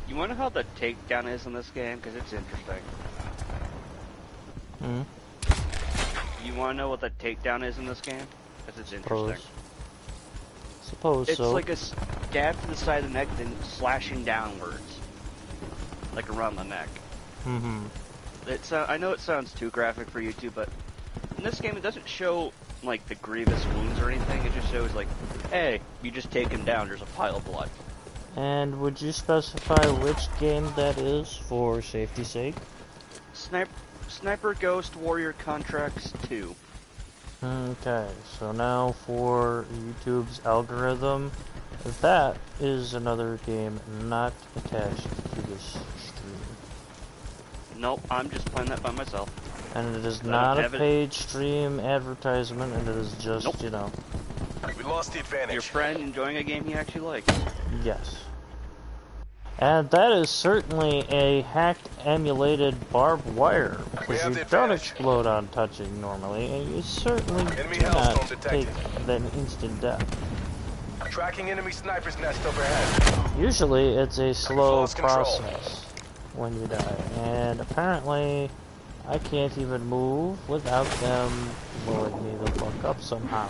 You wonder how the takedown is in this game? Because it's interesting. Hmm? You want to know what the takedown is in this game? Because it's interesting. Suppose It's so. like a stab to the side of the neck, then slashing downwards. Like around the neck. Mm-hmm. It's I know it sounds too graphic for YouTube, but in this game it doesn't show like the grievous wounds or anything. It just shows like, hey, you just take him down, there's a pile of blood. And would you specify which game that is for safety's sake? Sniper Ghost Warrior Contracts 2. Okay, so now for YouTube's algorithm, that is another game not attached to this stream. Nope, I'm just playing that by myself. And it is not a paid stream advertisement, and it is just, nope. You know. We lost the advantage. Your friend enjoying a game he actually likes. Yes. And that is certainly a hacked, emulated barbed wire, because you don't explode on touching normally, and you certainly do not take an instant death. Tracking enemy sniper's nest overhead. Usually it's a slow process when you die, and apparently I can't even move without them blowing me the fuck up somehow.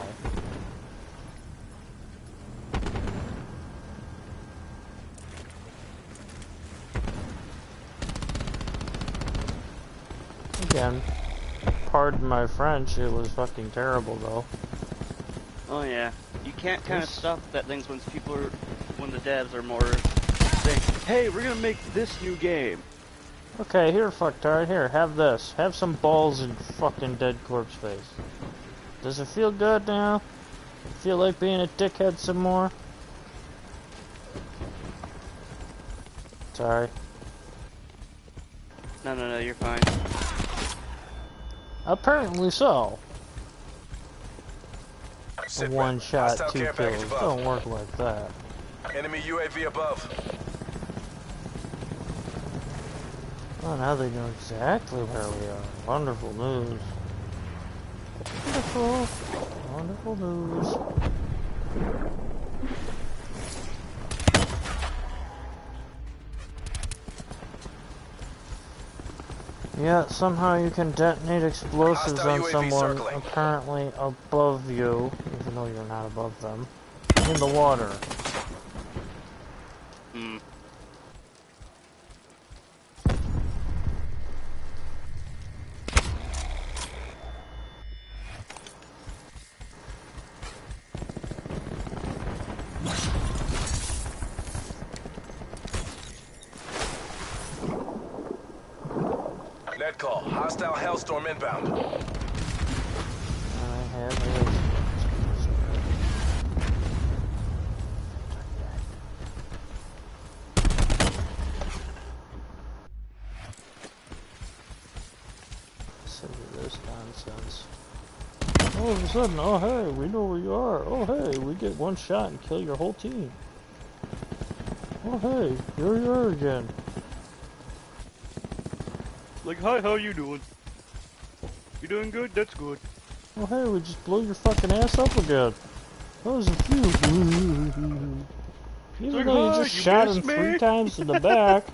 Again, pardon my French, it was fucking terrible though. Oh yeah, you can't kind of stop that things when people are, when the devs are more saying, hey, we're gonna make this new game. Okay, here, fucktard, here, have this. Have some balls in fucking dead corpse face. Does it feel good now? Feel like being a dickhead some more? Sorry. No, you're fine. Apparently so. Sit One shot, Hostile 2 care package kills. above. Don't work like that. Enemy UAV above. Oh, now they know exactly where we are. Wonderful news. Wonderful. Wonderful news. Yeah, somehow you can detonate explosives Hostile on UAV someone circling. apparently above you, even though you're not above them, in the water. Hmm. Net call. Hostile Hellstorm inbound. I have it. Listen to this nonsense. All of a sudden, oh hey, we know where you are. Oh hey, we get one shot and kill your whole team. Oh hey, here you are again. Like, hi, how you doing? You doing good? That's good. Oh hey, we just blew your fucking ass up again. That was a few. Even like, though you "Hi, just you shot him missed me?" 3 times in the back,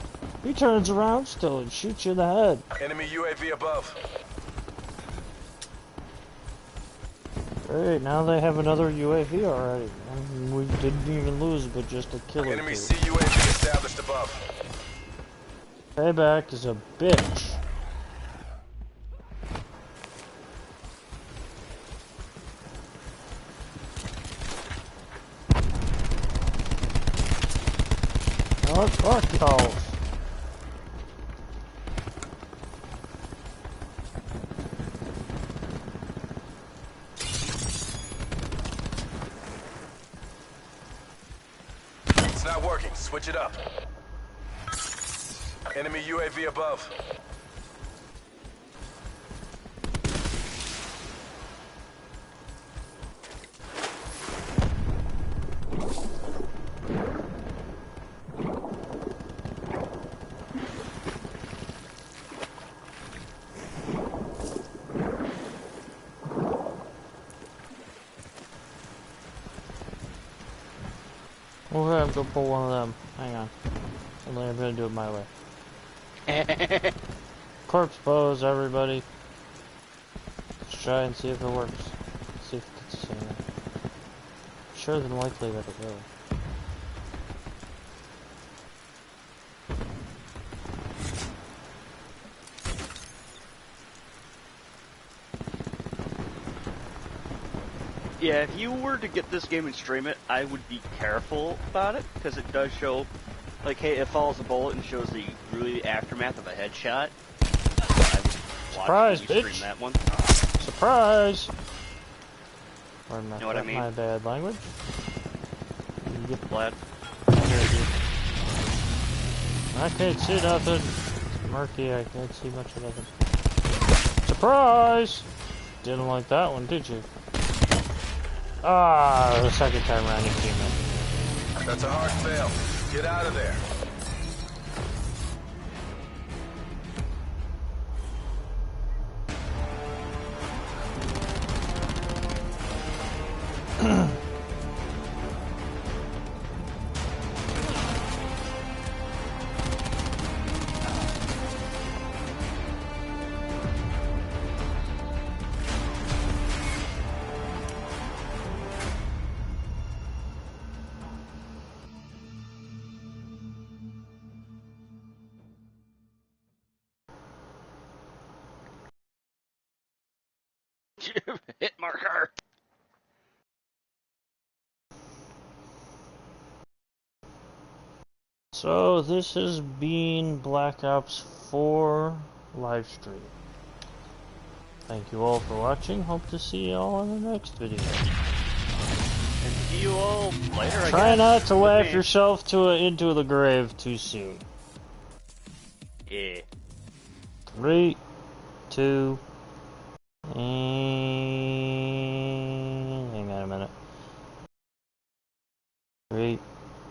he turns around still and shoots you in the head. Enemy UAV above. Great, now they have another UAV already. And we didn't even lose, but just a kill or Enemy two. CUAV established above. Payback is a bitch. Oh, fuck y'all. It's not working. Switch it up. Enemy UAV above. Okay, I'm gonna pull one of them. Hang on. Only I'm gonna do it my way. Corpse pose, everybody. Let's try and see if it works. See if it gets the same. Sure than likely that it will. Yeah, if you were to get this game and stream it, I would be careful about it, because it does show, like, hey, it follows a bullet and shows the really aftermath of a headshot. I would Surprise, watch you bitch. stream that one. Surprise! Or my, You know what I mean? my bad language. You get Glad. I can't see nothing. It's murky, I can't see much of nothing. Surprise! Didn't like that one, did you? Ah, the second time around you came in. That's a hard fail. Get out of there. Hit marker! So this has been Black Ops 4 livestream. Thank you all for watching. Hope to see you all in the next video. And see you all later, I Try guess. not to With laugh me. yourself into the grave too soon. Yeah. 3, 2,